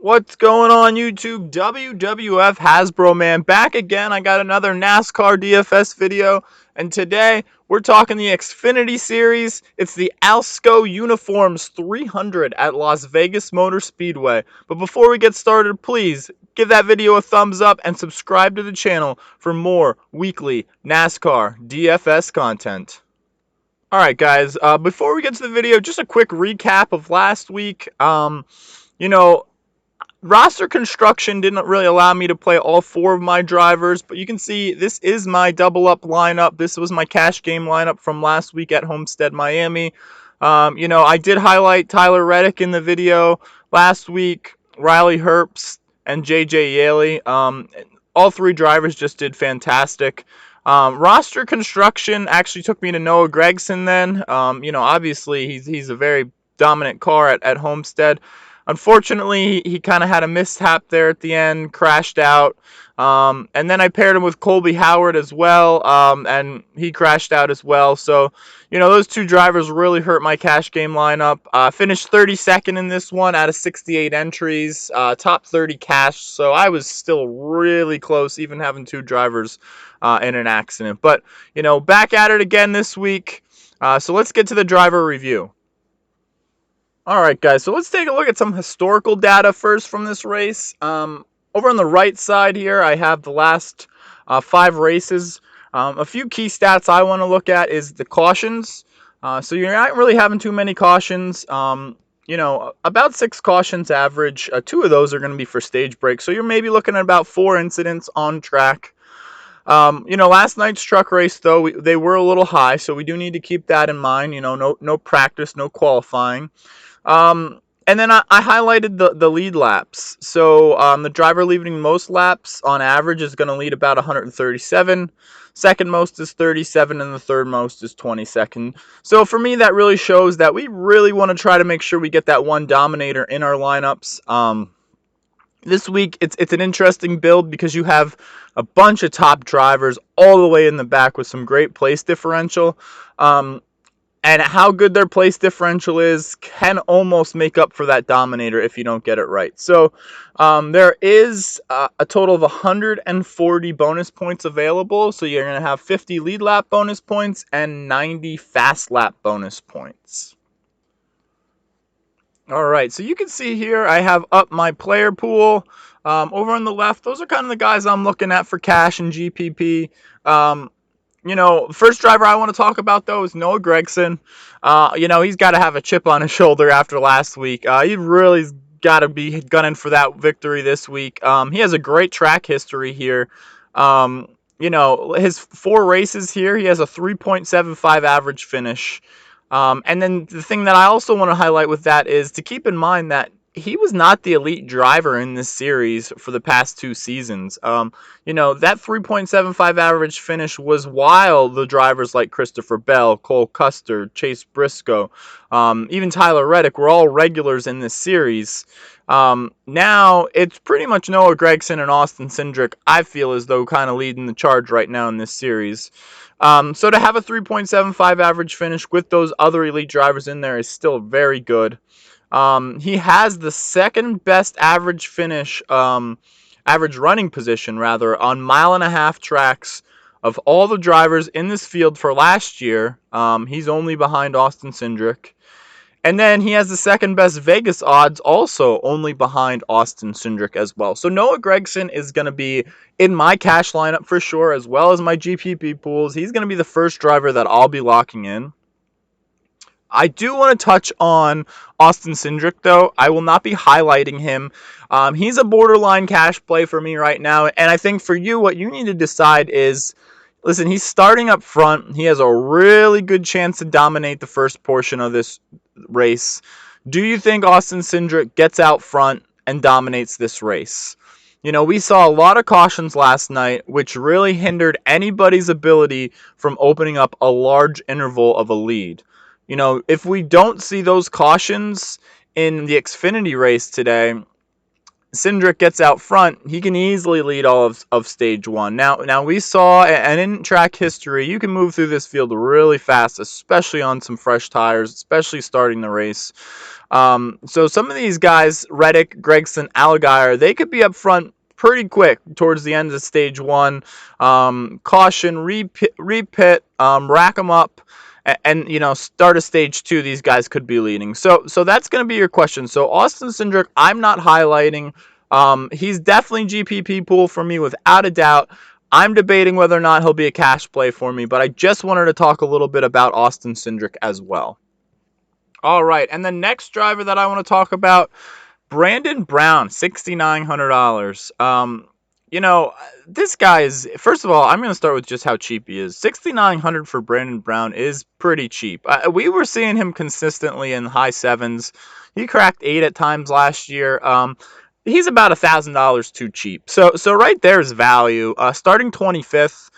What's going on YouTube? WWF Hasbro man back again. I got another NASCAR DFS video, and today we're talking the Xfinity series. It's the Alsco Uniforms 300 at Las Vegas Motor Speedway. But before we get started, please give that video a thumbs up and subscribe to the channel for more weekly NASCAR DFS content. Alright guys, before we get to the video, just a quick recap of last week. You know, roster construction didn't really allow me to play all four of my drivers, but you can see this is my double up lineup. This was my cash game lineup from last week at Homestead, Miami. I did highlight Tyler Reddick in the video last week, Riley Herbst, and JJ Yaley. All three drivers just did fantastic. Roster construction actually took me to Noah Gregson then. Obviously he's a very dominant car at Homestead. Unfortunately, he kind of had a mishap there at the end, crashed out. And then I paired him with Colby Howard as well, and he crashed out as well. So, those two drivers really hurt my cash game lineup. Finished 32nd in this one out of 68 entries, top 30 cash. So I was still really close, even having two drivers in an accident. But, back at it again this week. So let's get to the driver review. Alright guys, so let's take a look at some historical data first from this race. Over on the right side here, I have the last 5 races. A few key stats I want to look at is the cautions. So you're not really having too many cautions. About 6 cautions average. 2 of those are going to be for stage breaks. So you're maybe looking at about 4 incidents on track. Last night's truck race, though, they were a little high, so we do need to keep that in mind. No practice, no qualifying. And then I highlighted the lead laps. So the driver leading most laps on average is going to lead about 137. Second most is 37, and the third most is 22nd. So for me, that really shows that we really want to try to make sure we get that one dominator in our lineups. This week, it's an interesting build because you have a bunch of top drivers all the way in the back with some great place differential. And how good their place differential is can almost make up for that dominator if you don't get it right. So there is a total of 140 bonus points available. So you're going to have 50 lead lap bonus points and 90 fast lap bonus points. All right, so you can see here I have up my player pool. Over on the left, those are kind of the guys I'm looking at for cash and GPP. First driver I want to talk about, though, is Noah Gregson. He's got to have a chip on his shoulder after last week. He really got to be gunning for that victory this week. He has a great track history here. His 4 races here, he has a 3.75 average finish. And then the thing that I also want to highlight with that is to keep in mind that he was not the elite driver in this series for the past 2 seasons. That 3.75 average finish was while the drivers like Christopher Bell, Cole Custer, Chase Briscoe, even Tyler Reddick were all regulars in this series. Now it's pretty much Noah Gregson and Austin Cindric, I feel as though, kind of leading the charge right now in this series. So to have a 3.75 average finish with those other elite drivers in there is still very good. He has the second best average finish, average running position rather, on 1.5 mile tracks of all the drivers in this field for last year. He's only behind Austin Cindric. And then he has the second best Vegas odds, also only behind Austin Cindric as well. So Noah Gregson is going to be in my cash lineup for sure, as well as my GPP pools. He's going to be the first driver that I'll be locking in. I do want to touch on Austin Cindric, though. I will not be highlighting him. He's a borderline cash play for me right now. And I think for you, what you need to decide is, listen, he's starting up front. He has a really good chance to dominate the first portion of this race. Do you think Austin Cindric gets out front and dominates this race? We saw a lot of cautions last night, which really hindered anybody's ability from opening up a large interval of a lead. If we don't see those cautions in the Xfinity race today, Cindric gets out front, he can easily lead all of stage one. Now we saw, and in track history, you can move through this field really fast, especially on some fresh tires, especially starting the race. So some of these guys, Reddick, Gregson, Allgaier, they could be up front pretty quick towards the end of stage one. Caution, repit, rack them up. And start a stage two, these guys could be leading. So that's going to be your question. So Austin Cindric, I'm not highlighting. He's definitely GPP pool for me without a doubt. I'm debating whether or not he'll be a cash play for me, but I just wanted to talk a little bit about Austin Cindric as well. All right, and the next driver that I want to talk about, Brandon Brown, $6,900. This guy is, first of all, I'm going to start with just how cheap he is. $6,900 for Brandon Brown is pretty cheap. We were seeing him consistently in high sevens. He cracked 8 at times last year. He's about $1,000 too cheap. So right there is value. Starting 25th,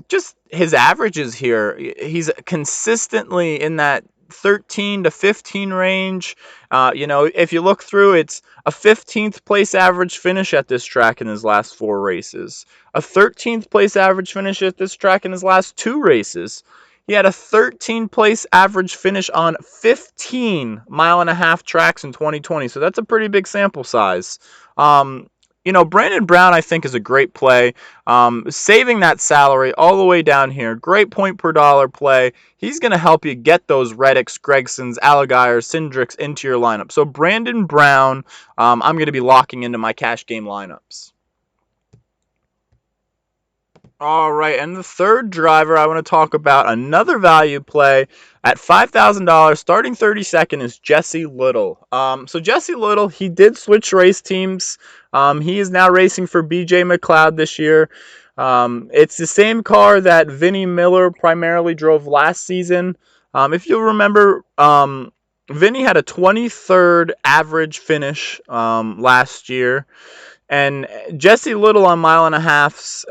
just his averages here, he's consistently in that 13 to 15 range. If you look through, it's a 15th place average finish at this track in his last 4 races, a 13th place average finish at this track in his last 2 races. He had a 13th place average finish on 15 mile-and-a-half tracks in 2020, so that's a pretty big sample size. Brandon Brown, I think, is a great play. Saving that salary all the way down here. Great point per dollar play. He's going to help you get those Reddicks, Gregsons, Allgaiers, Cindrics into your lineup. So Brandon Brown, I'm going to be locking into my cash game lineups. All right, and the third driver I want to talk about, another value play at $5,000, starting 32nd, is Jesse Little. So Jesse Little, he did switch race teams. He is now racing for BJ McLeod this year. It's the same car that Vinnie Miller primarily drove last season. If you'll remember, Vinnie had a 23rd average finish last year, and Jesse Little on mile-and-a-halfs,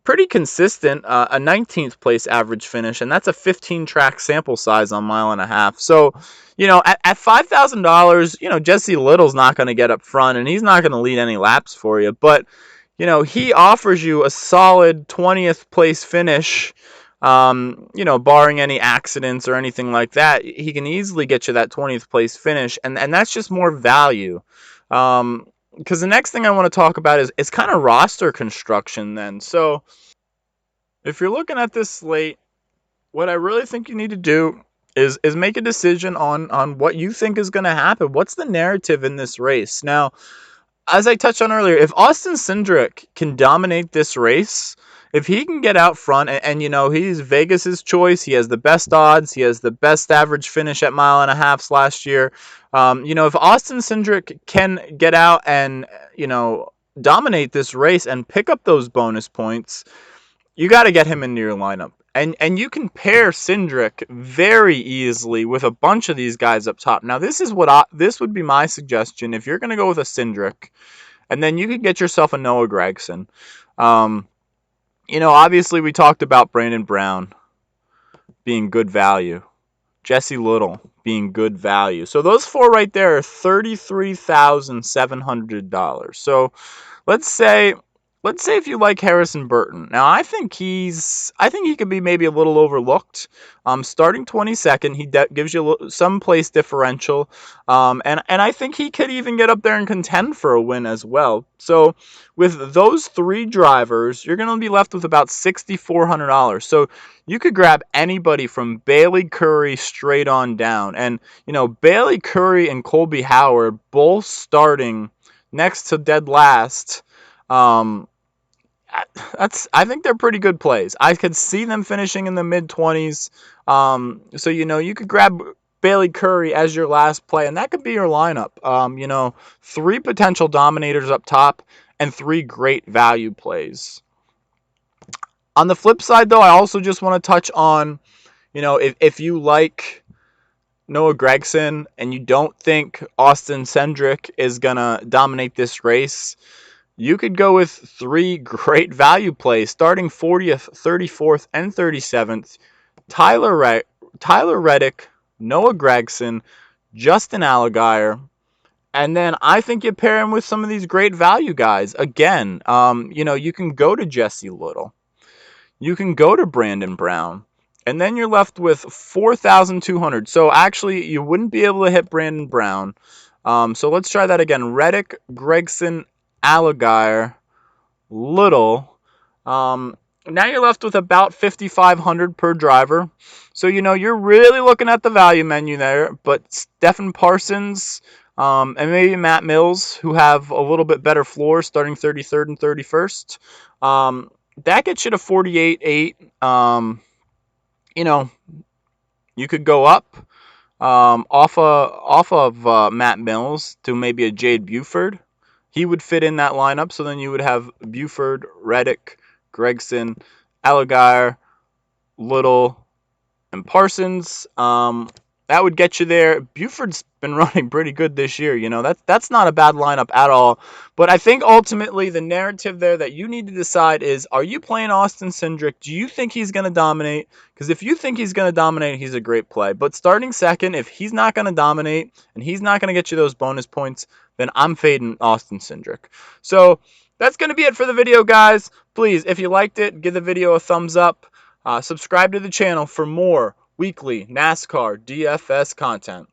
pretty consistent, a 19th place average finish, and that's a 15 track sample size on mile-and-a-half. So, at $5,000, Jesse Little's not going to get up front, and he's not going to lead any laps for you, but, he offers you a solid 20th place finish, barring any accidents or anything like that. He can easily get you that 20th place finish, and that's just more value. Because the next thing I want to talk about is kind of roster construction then. So if you're looking at this slate, what I really think you need to do is make a decision on what you think is going to happen. What's the narrative in this race? Now, as I touched on earlier, if Austin Cindric can dominate this race, if he can get out front, and he's Vegas's choice, he has the best odds, he has the best average finish at mile-and-a-halfs last year. If Austin Cindric can get out and dominate this race and pick up those bonus points, you got to get him into your lineup. And you can pair Cindric very easily with a bunch of these guys up top. Now, this would be my suggestion if you're going to go with a Cindric, and then you could get yourself a Noah Gregson. Obviously we talked about Brandon Brown being good value, Jesse Little being good value. So those 4 right there are $33,700. So let's say if you like Harrison Burton. Now I think he could be maybe a little overlooked. Starting 22nd, he gives you some place differential, and I think he could even get up there and contend for a win as well. So with those 3 drivers, you're going to be left with about $6,400. So you could grab anybody from Bailey Curry straight on down, and Bailey Curry and Colby Howard both starting next to dead last. I think they're pretty good plays. I could see them finishing in the mid-20s. So you could grab Bailey Curry as your last play, and that could be your lineup. 3 potential dominators up top and 3 great value plays. On the flip side, though, I also just want to touch on, if you like Noah Gregson and you don't think Austin Cindric is going to dominate this race, you could go with 3 great value plays, starting 40th, 34th, and 37th. Tyler Reddick, Noah Gregson, Justin Allgaier, And then I think you pair him with some of these great value guys. Again, you can go to Jesse Little. You can go to Brandon Brown. And then you're left with 4,200. So actually, you wouldn't be able to hit Brandon Brown. So let's try that again. Reddick, Gregson, Allgaier, Little. Now you're left with about 5,500 per driver. So, you're really looking at the value menu there. But Stephen Parsons and maybe Matt Mills, who have a little bit better floor, starting 33rd and 31st. That gets you to 48.8. You could go up off of Matt Mills to maybe a Jade Buford. He would fit in that lineup. So then you would have Buford, Reddick, Gregson, Allgaier, Little, and Parsons. That would get you there. Buford's been running pretty good this year. That's not a bad lineup at all. But I think ultimately the narrative there that you need to decide is, are you playing Austin Cindric? Do you think he's going to dominate? Because if you think he's going to dominate, he's a great play. But starting second, if he's not going to dominate and he's not going to get you those bonus points, then I'm fading Austin Cindric. So that's going to be it for the video, guys. Please, if you liked it, give the video a thumbs up. Subscribe to the channel for more weekly NASCAR DFS content.